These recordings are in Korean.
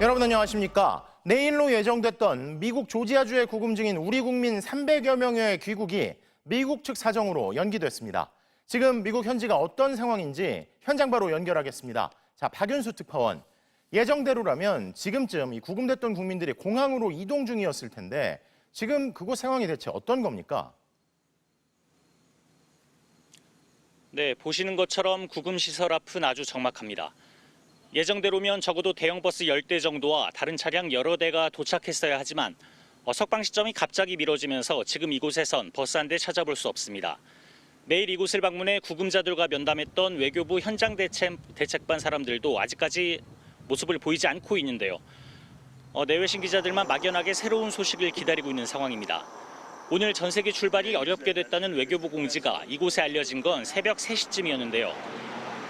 여러분 안녕하십니까? 내일로 예정됐던 미국 조지아주에 구금 중인 우리 국민 300여 명의 귀국이 미국 측 사정으로 연기됐습니다. 지금 미국 현지가 어떤 상황인지 현장 바로 연결하겠습니다. 자, 박윤수 특파원. 예정대로라면 지금쯤 이 구금됐던 국민들이 공항으로 이동 중이었을 텐데 지금 그곳 상황이 대체 어떤 겁니까? 네, 보시는 것처럼 구금시설 앞은 아주 적막합니다. 예정대로면 적어도 대형 버스 10대 정도와 다른 차량 여러 대가 도착했어야 하지만 석방 시점이 갑자기 미뤄지면서 지금 이곳에선 버스 한 대 찾아볼 수 없습니다. 매일 이곳을 방문해 구금자들과 면담했던 외교부 현장 대책반 사람들도 아직까지 모습을 보이지 않고 있는데요. 내외신 기자들만 막연하게 새로운 소식을 기다리고 있는 상황입니다. 오늘 전세기 출발이 어렵게 됐다는 외교부 공지가 이곳에 알려진 건 새벽 3시쯤이었는데요.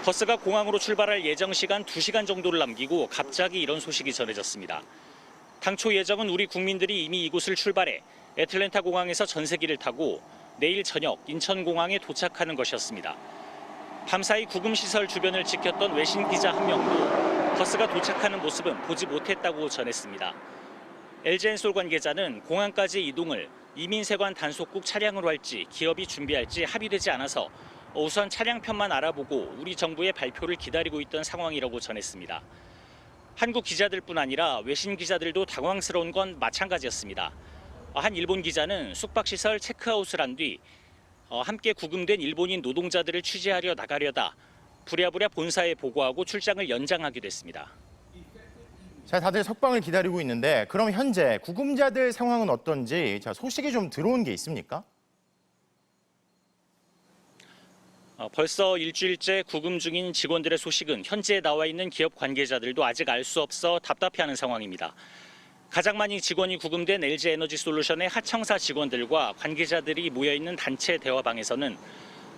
버스가 공항으로 출발할 예정 시간 2시간 정도를 남기고 갑자기 이런 소식이 전해졌습니다. 당초 예정은 우리 국민들이 이미 이곳을 출발해 애틀랜타 공항에서 전세기를 타고 내일 저녁 인천공항에 도착하는 것이었습니다. 밤사이 구금시설 주변을 지켰던 외신 기자 한 명도 버스가 도착하는 모습은 보지 못했다고 전했습니다. LG엔솔 관계자는 공항까지 이동을 이민세관 단속국 차량으로 할지 기업이 준비할지 합의되지 않아서 우선 차량편만 알아보고 우리 정부의 발표를 기다리고 있던 상황이라고 전했습니다. 한국 기자들뿐 아니라 외신 기자들도 당황스러운 건 마찬가지였습니다. 한 일본 기자는 숙박시설 체크아웃을 한 뒤 함께 구금된 일본인 노동자들을 취재하려 나가려다 부랴부랴 본사에 보고하고 출장을 연장하기도 했습니다. 자, 다들 석방을 기다리고 있는데 그럼 현재 구금자들 상황은 어떤지 소식이 좀 들어온 게 있습니까? 벌써 일주일째 구금 중인 직원들의 소식은 현지에 나와 있는 기업 관계자들도 아직 알 수 없어 답답해하는 상황입니다. 가장 많이 직원이 구금된 LG에너지솔루션의 하청사 직원들과 관계자들이 모여있는 단체 대화방에서는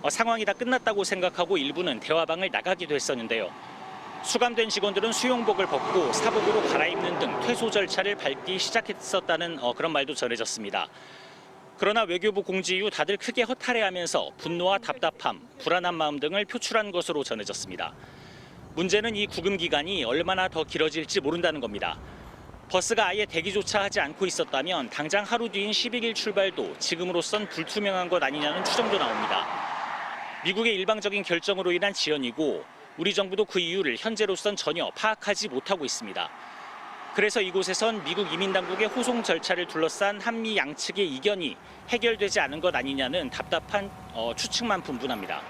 상황이 다 끝났다고 생각하고 일부는 대화방을 나가기도 했었는데요. 수감된 직원들은 수용복을 벗고 사복으로 갈아입는 등 퇴소 절차를 밟기 시작했었다는 그런 말도 전해졌습니다. 그러나 외교부 공지 이후 다들 크게 허탈해하면서 분노와 답답함, 불안한 마음 등을 표출한 것으로 전해졌습니다. 문제는 이 구금 기간이 얼마나 더 길어질지 모른다는 겁니다. 버스가 아예 대기조차 하지 않고 있었다면 당장 하루 뒤인 11일 출발도 지금으로선 불투명한 것 아니냐는 추정도 나옵니다. 미국의 일방적인 결정으로 인한 지연이고 우리 정부도 그 이유를 현재로선 전혀 파악하지 못하고 있습니다. 그래서 이곳에선 미국 이민당국의 호송 절차를 둘러싼 한미 양측의 이견이 해결되지 않은 것 아니냐는 답답한 추측만 분분합니다.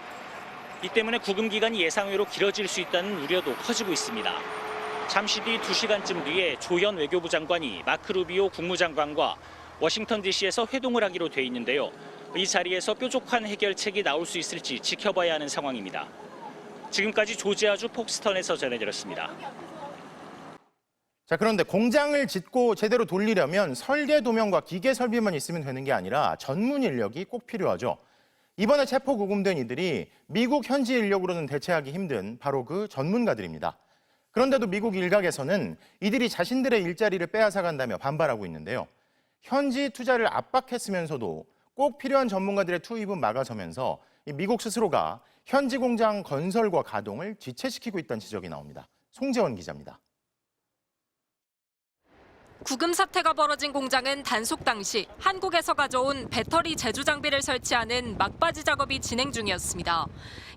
이 때문에 구금 기간이 예상외로 길어질 수 있다는 우려도 커지고 있습니다. 잠시 뒤 2시간쯤 뒤에 조현 외교부 장관이 마크 루비오 국무장관과 워싱턴 DC에서 회동을 하기로 돼 있는데요. 이 자리에서 뾰족한 해결책이 나올 수 있을지 지켜봐야 하는 상황입니다. 지금까지 조지아주 폭스턴에서 전해드렸습니다. 자, 그런데 공장을 짓고 제대로 돌리려면 설계 도면과 기계 설비만 있으면 되는 게 아니라 전문 인력이 꼭 필요하죠. 이번에 체포 구금된 이들이 미국 현지 인력으로는 대체하기 힘든 바로 그 전문가들입니다. 그런데도 미국 일각에서는 이들이 자신들의 일자리를 빼앗아간다며 반발하고 있는데요. 현지 투자를 압박했으면서도 꼭 필요한 전문가들의 투입은 막아서면서 미국 스스로가 현지 공장 건설과 가동을 지체시키고 있다는 지적이 나옵니다. 송재원 기자입니다. 구금 사태가 벌어진 공장은 단속 당시 한국에서 가져온 배터리 제조 장비를 설치하는 막바지 작업이 진행 중이었습니다.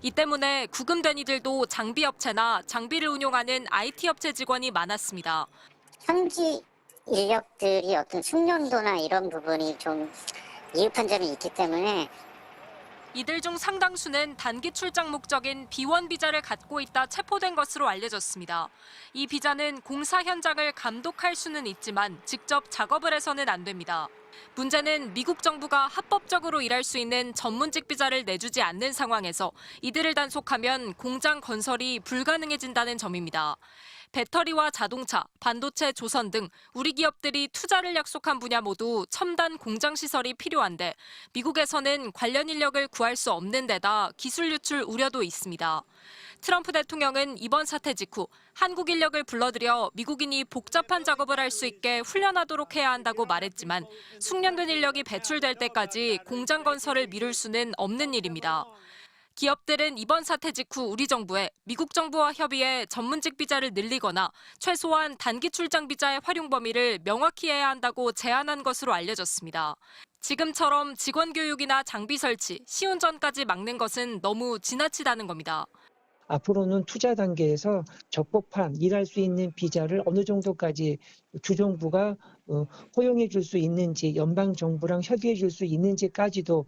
이 때문에 구금된 이들도 장비 업체나 장비를 운용하는 IT 업체 직원이 많았습니다. 현지 인력들이 어떤 숙련도나 이런 부분이 좀 미흡한 점이 있기 때문에 이들 중 상당수는 단기 출장 목적인 B1 비자를 갖고 있다 체포된 것으로 알려졌습니다. 이 비자는 공사 현장을 감독할 수는 있지만 직접 작업을 해서는 안 됩니다. 문제는 미국 정부가 합법적으로 일할 수 있는 전문직 비자를 내주지 않는 상황에서 이들을 단속하면 공장 건설이 불가능해진다는 점입니다. 배터리와 자동차, 반도체 조선 등 우리 기업들이 투자를 약속한 분야 모두 첨단 공장 시설이 필요한데 미국에서는 관련 인력을 구할 수 없는 데다 기술 유출 우려도 있습니다. 트럼프 대통령은 이번 사태 직후 한국 인력을 불러들여 미국인이 복잡한 작업을 할 수 있게 훈련하도록 해야 한다고 말했지만 숙련된 인력이 배출될 때까지 공장 건설을 미룰 수는 없는 일입니다. 기업들은 이번 사태 직후 우리 정부에 미국 정부와 협의해 전문직 비자를 늘리거나 최소한 단기 출장 비자의 활용 범위를 명확히 해야 한다고 제안한 것으로 알려졌습니다. 지금처럼 직원 교육이나 장비 설치, 시운전까지 막는 것은 너무 지나치다는 겁니다. 앞으로는 투자 단계에서 적법한 일할 수 있는 비자를 어느 정도까지 주정부가 허용해 줄 수 있는지, 연방 정부랑 협의해 줄 수 있는지까지도.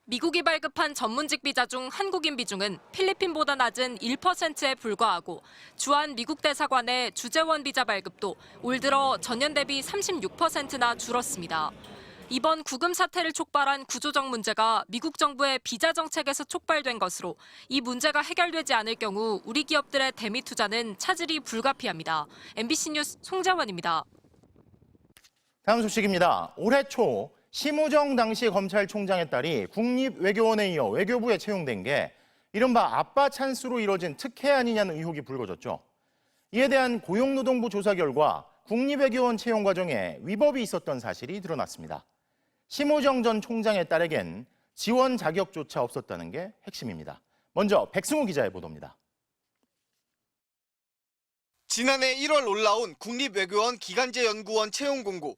미국이 발급한 전문직 비자 중 한국인 비중은 필리핀보다 낮은 1%에 불과하고 주한 미국 대사관의 주재원 비자 발급도 올 들어 전년 대비 36%나 줄었습니다. 이번 구금 사태를 촉발한 구조적 문제가 미국 정부의 비자 정책에서 촉발된 것으로 이 문제가 해결되지 않을 경우 우리 기업들의 대미 투자는 차질이 불가피합니다. MBC 뉴스 송재원입니다. 다음 소식입니다. 올해 초 심우정 당시 검찰총장의 딸이 국립외교원에 이어 외교부에 채용된 게 이른바 아빠 찬스로 이뤄진 특혜 아니냐는 의혹이 불거졌죠. 이에 대한 고용노동부 조사 결과 국립외교원 채용 과정에 위법이 있었던 사실이 드러났습니다. 심우정 전 총장의 딸에겐 지원 자격조차 없었다는 게 핵심입니다. 먼저 백승우 기자의 보도입니다. 지난해 1월 올라온 국립외교원 기간제 연구원 채용 공고.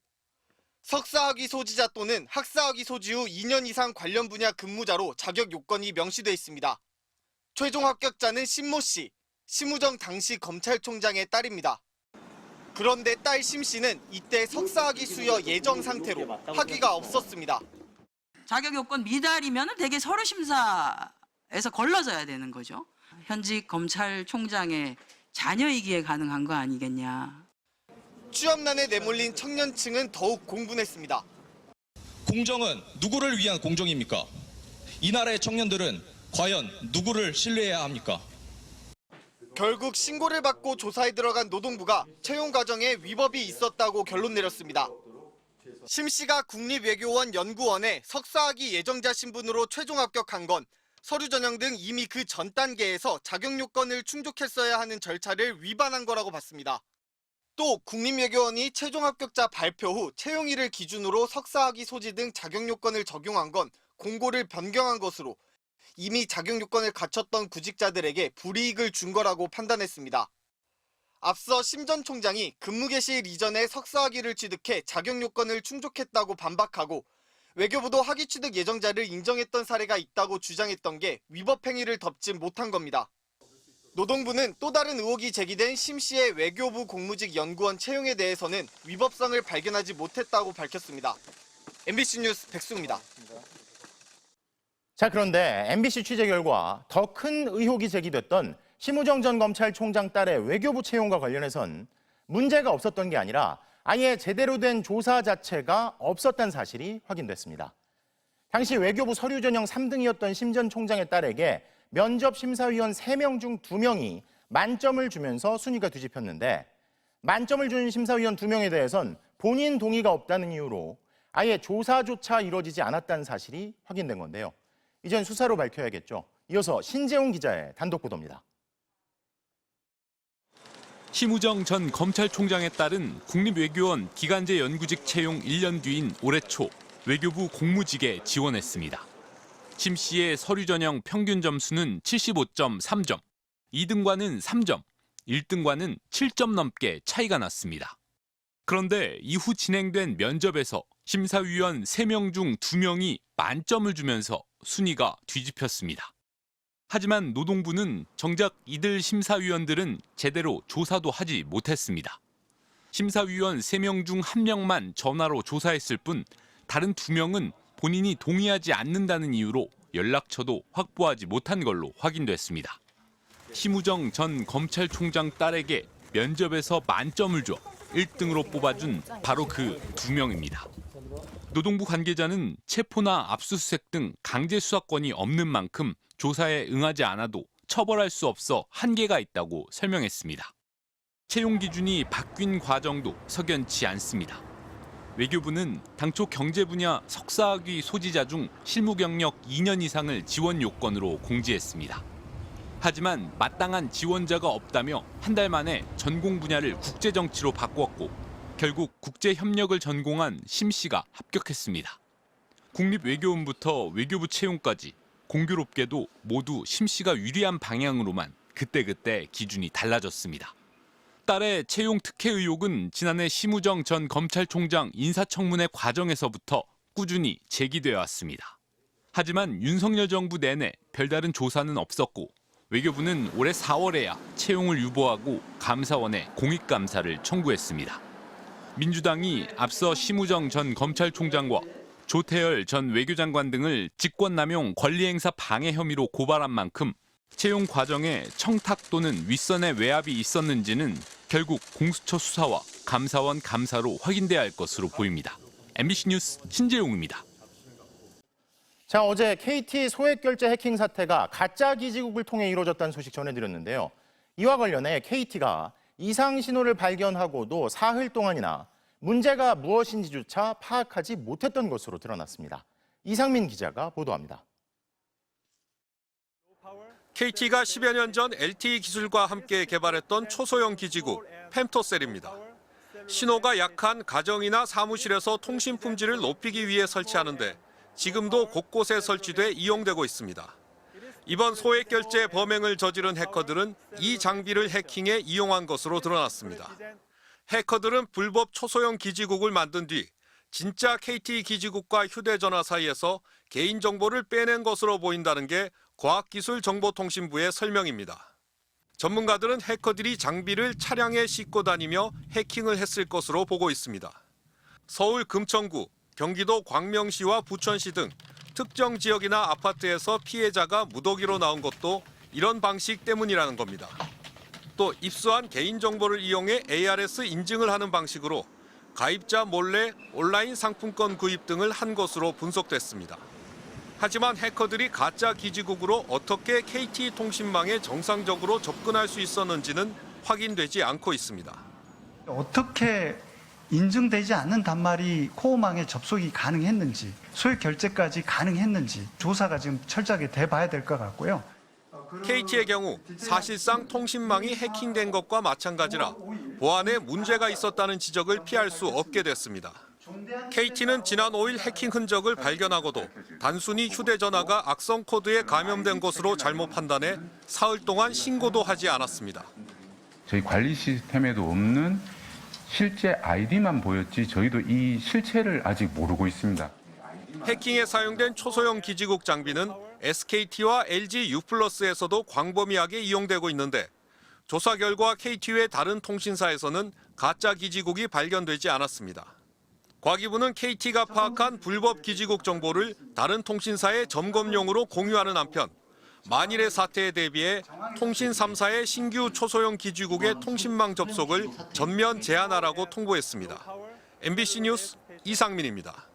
석사학위 소지자 또는 학사학위 소지 후 2년 이상 관련 분야 근무자로 자격 요건이 명시돼 있습니다. 최종 합격자는 신모 씨, 심우정 당시 검찰총장의 딸입니다. 그런데 딸 심 씨는 이때 석사학위 수여 예정 상태로 학위가 없었습니다. 자격 요건 미달이면 대개 서류 심사에서 걸러져야 되는 거죠. 현직 검찰총장의 자녀이기에 가능한 거 아니겠냐. 취업난에 내몰린 청년층은 더욱 공분했습니다. 공정은 누구를 위한 공정입니까? 이 나라의 청년들은 과연 누구를 신뢰해야 합니까? 결국 신고를 받고 조사에 들어간 노동부가 채용 과정에 위법이 있었다고 결론 내렸습니다. 심 씨가 국립외교원 연구원에 석사학위 예정자 신분으로 최종 합격한 건 서류 전형 등 이미 그 전 단계에서 자격 요건을 충족했어야 하는 절차를 위반한 거라고 봤습니다. 또 국립외교원이 최종 합격자 발표 후 채용일을 기준으로 석사학위 소지 등 자격 요건을 적용한 건 공고를 변경한 것으로 이미 자격 요건을 갖췄던 구직자들에게 불이익을 준 거라고 판단했습니다. 앞서 심 전 총장이 근무 개시일 이전에 석사학위를 취득해 자격 요건을 충족했다고 반박하고 외교부도 학위 취득 예정자를 인정했던 사례가 있다고 주장했던 게 위법 행위를 덮지 못한 겁니다. 노동부는 또 다른 의혹이 제기된 심 씨의 외교부 공무직 연구원 채용에 대해서는 위법성을 발견하지 못했다고 밝혔습니다. MBC 뉴스 백승우입니다. 자, 그런데 MBC 취재 결과 더 큰 의혹이 제기됐던 심우정 전 검찰총장 딸의 외교부 채용과 관련해선 문제가 없었던 게 아니라 아예 제대로 된 조사 자체가 없었다는 사실이 확인됐습니다. 당시 외교부 서류 전형 3등이었던 심 전 총장의 딸에게 면접 심사위원 3명 중 2명이 만점을 주면서 순위가 뒤집혔는데 만점을 준 심사위원 2명에 대해선 본인 동의가 없다는 이유로 아예 조사조차 이루어지지 않았다는 사실이 확인된 건데요. 이젠 수사로 밝혀야겠죠. 이어서 신재웅 기자의 단독 보도입니다. 심우정 전 검찰총장의 딸은 국립외교원 기간제 연구직 채용 1년 뒤인 올해 초 외교부 공무직에 지원했습니다. 심 씨의 서류 전형 평균 점수는 75.3점, 2등과는 3점, 1등과는 7점 넘게 차이가 났습니다. 그런데 이후 진행된 면접에서 심사위원 3명 중 2명이 만점을 주면서 순위가 뒤집혔습니다. 하지만 노동부는 정작 이들 심사위원들은 제대로 조사도 하지 못했습니다. 심사위원 3명 중 1명만 전화로 조사했을 뿐 다른 2명은 본인이 동의하지 않는다는 이유로 연락처도 확보하지 못한 걸로 확인됐습니다. 심우정 전 검찰총장 딸에게 면접에서 만점을 줘 1등으로 뽑아준 바로 그 2명입니다. 노동부 관계자는 체포나 압수수색 등 강제 수사권이 없는 만큼 조사에 응하지 않아도 처벌할 수 없어 한계가 있다고 설명했습니다. 채용 기준이 바뀐 과정도 석연치 않습니다. 외교부는 당초 경제 분야 석사학위 소지자 중 실무 경력 2년 이상을 지원 요건으로 공지했습니다. 하지만 마땅한 지원자가 없다며 한 달 만에 전공 분야를 국제정치로 바꾸었고 결국 국제협력을 전공한 심 씨가 합격했습니다. 국립외교원부터 외교부 채용까지 공교롭게도 모두 심 씨가 유리한 방향으로만 그때그때 기준이 달라졌습니다. 딸의 채용 특혜 의혹은 지난해 심우정 전 검찰총장 인사청문회 과정에서부터 꾸준히 제기되어 왔습니다. 하지만 윤석열 정부 내내 별다른 조사는 없었고 외교부는 올해 4월에야 채용을 유보하고 감사원에 공익감사를 청구했습니다. 민주당이 앞서 심우정 전 검찰총장과 조태열 전 외교장관 등을 직권남용 권리행사 방해 혐의로 고발한 만큼 채용 과정에 청탁 또는 윗선의 외압이 있었는지는 결국 공수처 수사와 감사원 감사로 확인돼야 할 것으로 보입니다. MBC 뉴스 신재용입니다. 자, 어제 KT 소액결제 해킹 사태가 가짜 기지국을 통해 이루어졌다는 소식 전해드렸는데요. 이와 관련해 KT가 이상 신호를 발견하고도 사흘 동안이나 문제가 무엇인지조차 파악하지 못했던 것으로 드러났습니다. 이상민 기자가 보도합니다. KT가 10여 년 전 LTE 기술과 함께 개발했던 초소형 기지국 펨토셀입니다. 신호가 약한 가정이나 사무실에서 통신 품질을 높이기 위해 설치하는데 지금도 곳곳에 설치돼 이용되고 있습니다. 이번 소액 결제 범행을 저지른 해커들은 이 장비를 해킹해 이용한 것으로 드러났습니다. 해커들은 불법 초소형 기지국을 만든 뒤 진짜 KT 기지국과 휴대전화 사이에서 개인정보를 빼낸 것으로 보인다는 게 과학기술정보통신부의 설명입니다. 전문가들은 해커들이 장비를 차량에 싣고 다니며 해킹을 했을 것으로 보고 있습니다. 서울 금천구, 경기도 광명시와 부천시 등 특정 지역이나 아파트에서 피해자가 무더기로 나온 것도 이런 방식 때문이라는 겁니다. 또 입수한 개인정보를 이용해 ARS 인증을 하는 방식으로 가입자 몰래 온라인 상품권 구입 등을 한 것으로 분석됐습니다. 하지만 해커들이 가짜 기지국으로 어떻게 KT 통신망에 정상적으로 접근할 수 있었는지는 확인되지 않고 있습니다. 어떻게 인증되지 않는 단말이 코어망에 접속이 가능했는지, 소액 결제까지 가능했는지 조사가 지금 철저하게 돼봐야 될 것 같고요. KT의 경우 사실상 통신망이 해킹된 것과 마찬가지라 보안에 문제가 있었다는 지적을 피할 수 없게 됐습니다. KT는 지난 5일 해킹 흔적을 발견하고도 단순히 휴대전화가 악성 코드에 감염된 것으로 잘못 판단해 사흘 동안 신고도 하지 않았습니다. 저희 관리 시스템에도 없는 실제 아이디만 보였지 저희도 이 실체를 아직 모르고 있습니다. 해킹에 사용된 초소형 기지국 장비는 SKT와 LG U+에서도 광범위하게 이용되고 있는데 조사 결과 KT 외 다른 통신사에서는 가짜 기지국이 발견되지 않았습니다. 과기부는 KT가 파악한 불법 기지국 정보를 다른 통신사의 점검용으로 공유하는 한편 만일의 사태에 대비해 통신 3사의 신규 초소형 기지국의 통신망 접속을 전면 제한하라고 통보했습니다. MBC 뉴스 이상민입니다.